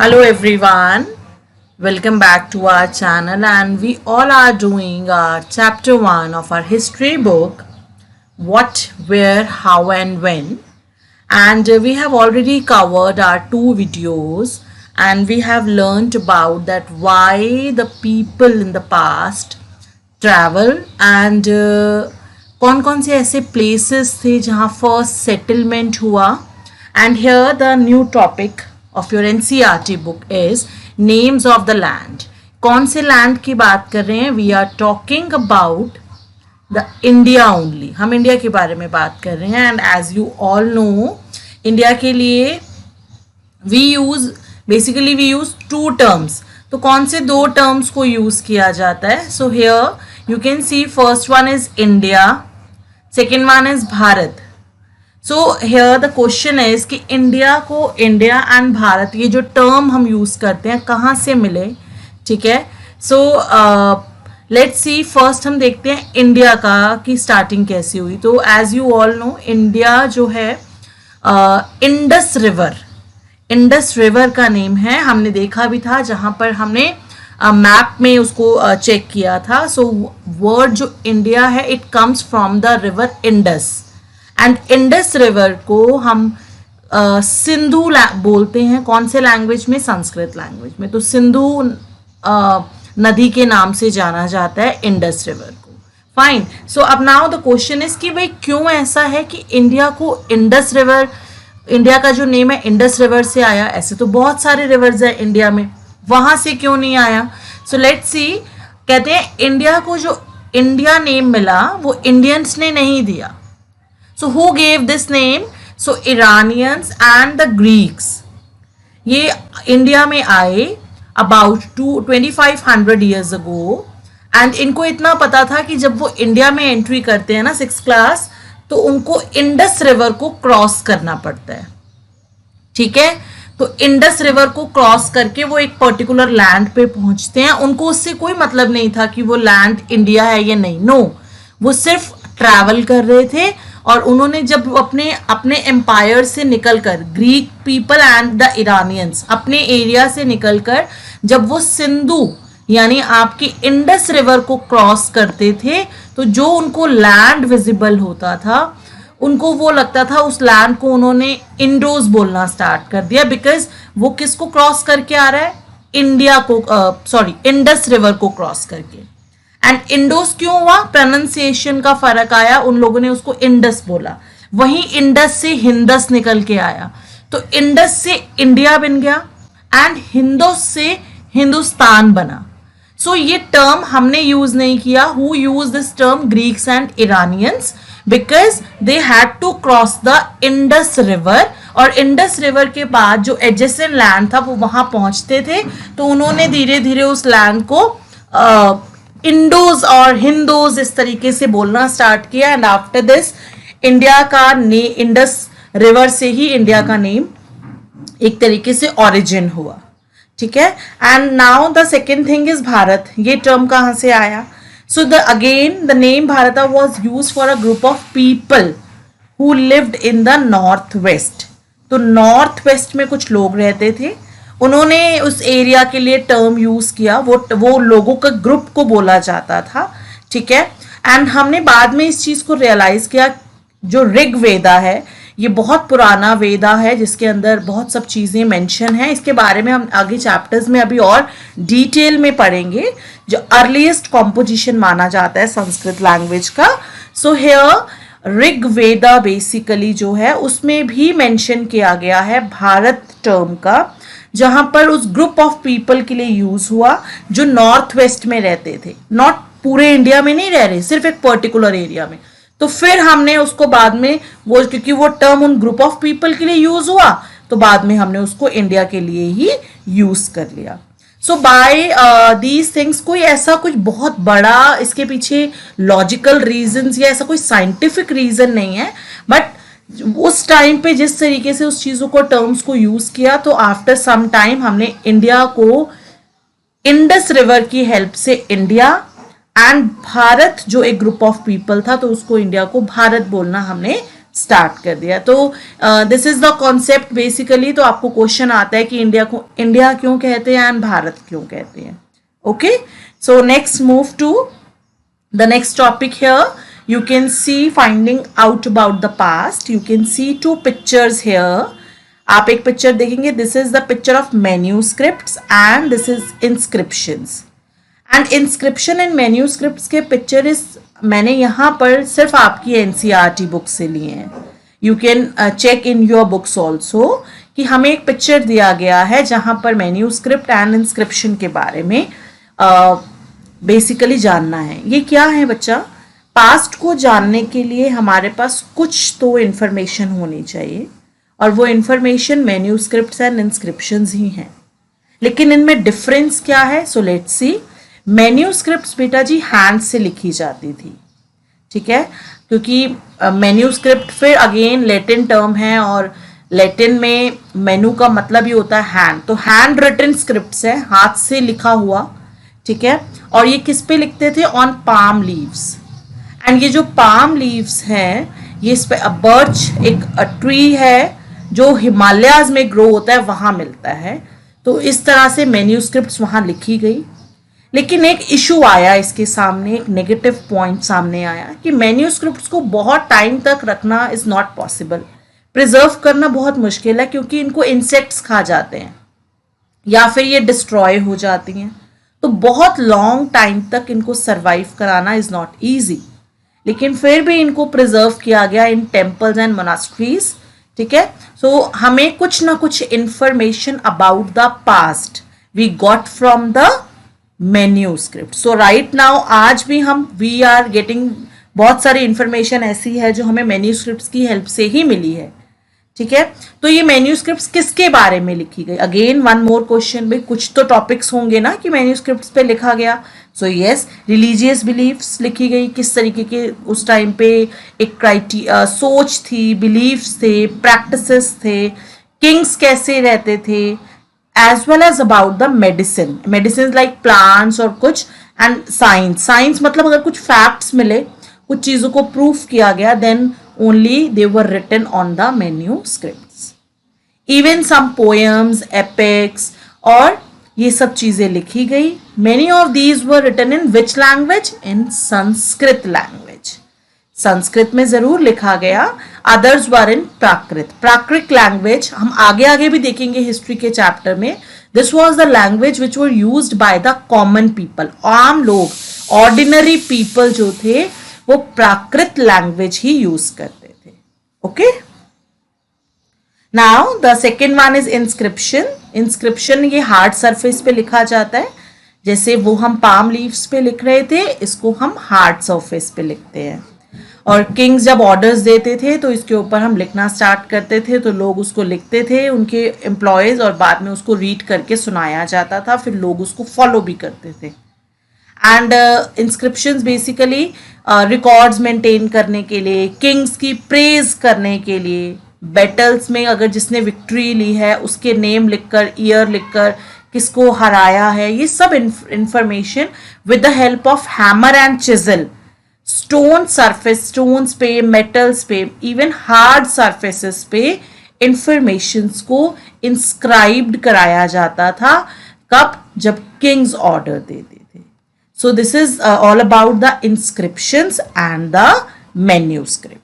Hello everyone, welcome back to our channel and we all are doing our chapter 1 of our history book What, Where, How and When, and we have already covered our 2 videos and we have learned about that why the people in the past travel and कौन कौन से ऐसे places थे जहाँ first settlement हुआ. And here the new topic of your NCERT book is names of the land. कौन से land की बात कर रहे हैं? We are talking about the India only. हम इंडिया के बारे में बात कर रहे हैं. And as you all know, India के लिए we use 2 terms. तो कौन से 2 terms को use किया जाता है? So here you can see first one is India, second one is Bharat. So here the question is कि इंडिया को इंडिया एंड भारत ये जो टर्म हम यूज़ करते हैं कहाँ से मिले, ठीक है. सो लेट्स सी, फर्स्ट हम देखते हैं इंडिया का कि स्टार्टिंग कैसी हुई. तो as you all know India जो है इंडस रिवर का नेम है. हमने देखा भी था जहाँ पर हमने मैप में उसको चेक किया था. सो वर्ड जो इंडिया है it comes from the river Indus and Indus river को हम सिंधु बोलते हैं. कौन से लैंग्वेज में? संस्कृत लैंग्वेज में. तो सिंधु नदी के नाम से जाना जाता है इंडस रिवर को. फाइन. सो अब नाउ द क्वेश्चन इज कि भाई क्यों ऐसा है कि इंडिया को इंडस रिवर, इंडिया का जो नेम है इंडस रिवर से आया. ऐसे तो बहुत सारे रिवर्स हैं इंडिया में, वहां से क्यों नहीं आया? So let's see. कहते हैं इंडिया को जो इंडिया नेम मिला वो इंडियंस ने नहीं दिया. So who gave this name? So Iranians and the Greeks. ये इंडिया में आए about 2500 years ago and इनको इतना पता था कि जब वो इंडिया में एंट्री करते हैं ना 6th क्लास, तो उनको इंडस रिवर को क्रॉस करना पड़ता है, ठीक है. तो इंडस रिवर को क्रॉस करके वो एक पर्टिकुलर लैंड पे पहुंचते हैं. उनको उससे कोई मतलब नहीं था कि वो लैंड इंडिया है या नहीं. नो, वो सिर्फ ट्रैवल कर रहे थे और उन्होंने जब अपने एम्पायर से निकलकर, Greek people and the Iranians अपने एरिया से निकलकर जब वो सिंधु यानी आपकी इंडस रिवर को क्रॉस करते थे, तो जो उनको लैंड विजिबल होता था उनको वो लगता था उस लैंड को उन्होंने इंडोज बोलना स्टार्ट कर दिया. बिकॉज वो किसको क्रॉस करके आ रहा है? इंडिया को, इंडस रिवर को क्रॉस करके. एंड इंडोस क्यों हुआ? प्रोनाउंसिएशन का फर्क आया, उन लोगों ने उसको इंडस बोला. वहीं इंडस से हिंदस निकल के आया, तो इंडस से इंडिया बन गया एंड हिंदोस से हिंदुस्तान बना. सो ये टर्म हमने यूज नहीं किया. Who use this term? Greeks and Iranians, because they had to cross the Indus river. और इंडस रिवर के बाद जो एडजेसेंट लैंड था वो वहां पहुंचते थे, तो उन्होंने धीरे धीरे उस लैंड को इंडोज और हिंदोज इस तरीके से बोलना स्टार्ट किया. एंड आफ्टर दिस इंडिया का इंडस रिवर से ही इंडिया का नेम एक तरीके से ओरिजिन हुआ, ठीक है. And now the second thing is Bharat. ये टर्म कहाँ से आया? So the name Bharat was use for a group of people who lived in the north west. तो नॉर्थ वेस्ट में कुछ लोग रहते थे, उन्होंने उस एरिया के लिए टर्म यूज किया. वो लोगों का ग्रुप को बोला जाता था, ठीक है. एंड हमने बाद में इस चीज को रियलाइज किया. जो ऋग वेदा है ये बहुत पुराना वेदा है जिसके अंदर बहुत सब चीजें मेंशन है. इसके बारे में हम आगे चैप्टर्स में अभी और डिटेल में पढ़ेंगे. जो अर्लीस्ट कॉम्पोजिशन माना जाता है संस्कृत लैंग्वेज का. So here Rig Veda basically जो है उसमें भी मेंशन किया गया है भारत टर्म का, जहां पर उस ग्रुप ऑफ पीपल के लिए यूज हुआ जो नॉर्थ वेस्ट में रहते थे. नॉट पूरे इंडिया में नहीं रह रहे, सिर्फ एक पर्टिकुलर एरिया में. तो फिर हमने उसको बाद में वो, क्योंकि वो टर्म उन ग्रुप ऑफ पीपल के लिए यूज हुआ, तो बाद में हमने उसको इंडिया के लिए ही यूज कर लिया. सो बाय दीज थिंग्स, कोई ऐसा कुछ बहुत बड़ा इसके पीछे लॉजिकल रीजंस या ऐसा कोई साइंटिफिक रीजन नहीं है. बट उस टाइम पे जिस तरीके से उस चीजों को टर्म्स को यूज किया, तो आफ्टर सम टाइम हमने इंडिया को इंडस रिवर की हेल्प से इंडिया एंड भारत जो एक ग्रुप ऑफ पीपल था, तो उसको इंडिया को भारत बोलना हमने स्टार्ट कर दिया। तो this is the concept basically. तो आपको क्वेश्चन आता है कि इंडिया को इंडिया क्यों कहते हैं एंड भारत क्यों कहते हैं। Okay, so next move to the next topic here. You can see finding out about the past. You can see two pictures here. आप एक पिक्चर देखेंगे, this is the picture of manuscripts and this is inscriptions. And inscription and manuscripts के picture is मैंने यहाँ पर सिर्फ आपकी NCERT book से लिए हैं। You can check in your books also कि हमें एक पिक्चर दिया गया है जहाँ पर मैन्यूस्क्रिप्ट एंड इंस्क्रिप्शन के बारे में बेसिकली जानना है। ये क्या है बच्चा? पास्ट को जानने के लिए हमारे पास कुछ तो इन्फॉर्मेशन होनी चाहिए और वो इन्फॉर्मेशन मैन्यूस्क्रिप्ट्स एंड इंस्क्रिप्शंस ही हैं। लेकिन इनमें डिफरेंस क्या है? So let's see. मैन्यूस्क्रिप्ट्स बेटा जी हैंड से लिखी जाती थी, ठीक है, क्योंकि मैन्यूस्क्रिप्ट फिर अगेन लैटिन टर्म है और लैटिन में मेनू का मतलब ही होता है हैंड। तो हैंड रिटन स्क्रिप्ट्स है, हाथ से लिखा हुआ, ठीक है। और ये किस पे लिखते थे? On palm leaves. एंड ये जो पाम लीव्स हैं ये इस पे बर्च एक ट्री है जो हिमालयाज में ग्रो होता है, वहां मिलता है। तो इस तरह से मैन्यूस्क्रिप्ट्स वहां लिखी गई। लेकिन एक इशू आया इसके सामने, एक नेगेटिव पॉइंट सामने आया कि मैन्यूस्क्रिप्ट्स को बहुत टाइम तक रखना इज नॉट पॉसिबल। प्रिजर्व करना बहुत मुश्किल है क्योंकि इनको इंसेक्ट्स खा जाते हैं या फिर ये डिस्ट्रॉय हो जाती हैं। तो बहुत लॉन्ग टाइम तक इनको सर्वाइव कराना इज नॉट ईजी। लेकिन फिर भी इनको प्रिजर्व किया गया इन टेम्पल्स एंड मोनास्ट्रीज, ठीक है। सो हमें कुछ ना कुछ information about the past we got from the manuscript. So right now आज भी हम वी आर गेटिंग बहुत सारी इंफॉर्मेशन ऐसी है जो हमें मैन्यूस्क्रिप्ट्स की हेल्प से ही मिली है, ठीक है। तो ये मैन्यूस्क्रिप्ट्स किसके बारे में लिखी गई? अगेन वन मोर क्वेश्चन, भाई कुछ तो टॉपिक्स होंगे ना कि मैन्यूस्क्रिप्ट्स पे लिखा गया। सो यस, रिलीजियस बिलीफ्स लिखी गई, किस तरीके के उस टाइम पे एक सोच थी, बिलीफ्स थे, प्रैक्टिसेस थे, किंग्स कैसे रहते थे, as well as about the medicine like plants और कुछ, एंड साइंस मतलब अगर कुछ फैक्ट्स मिले, कुछ चीजों को प्रूफ किया गया, then only they were written on the manuscripts. Even some poems, epics और ये सब चीजें लिखी गई। Many of these were written in which language? In Sanskrit language. Sanskrit में जरूर लिखा गया। Others were in Prakrit language हम आगे आगे भी देखेंगे हिस्ट्री के चैप्टर में। This was the language which were used by the common people. आम लोग, ordinary people जो थे वो प्राकृत लैंग्वेज ही यूज करते थे। Okay, now the second one is inscription. Inscription ये हार्ड सरफेस पे लिखा जाता है, जैसे वो हम पाम लीव्स पे लिख रहे थे, इसको हम हार्ड सरफेस पे लिखते हैं। और किंग्स जब ऑर्डर्स देते थे तो इसके ऊपर हम लिखना स्टार्ट करते थे, तो लोग उसको लिखते थे, उनके एम्प्लॉयज, और बाद में उसको रीड करके सुनाया जाता था, फिर लोग उसको फॉलो भी करते थे। And inscriptions basically records maintain करने के लिए, किंग्स की प्रेज करने के लिए, बैटल्स में अगर जिसने विक्ट्री ली है उसके नेम लिखकर, ईयर लिखकर, किसको हराया है, ये सब information with the help of hammer and chisel, stone surface, stones पे, मेटल्स पे, इवन हार्ड सरफेसेस पे इंफॉर्मेशंस को इंस्क्राइब्ड कराया जाता था। कब? जब किंग्स ऑर्डर देते थे। So this is all about the inscriptions and the manuscript.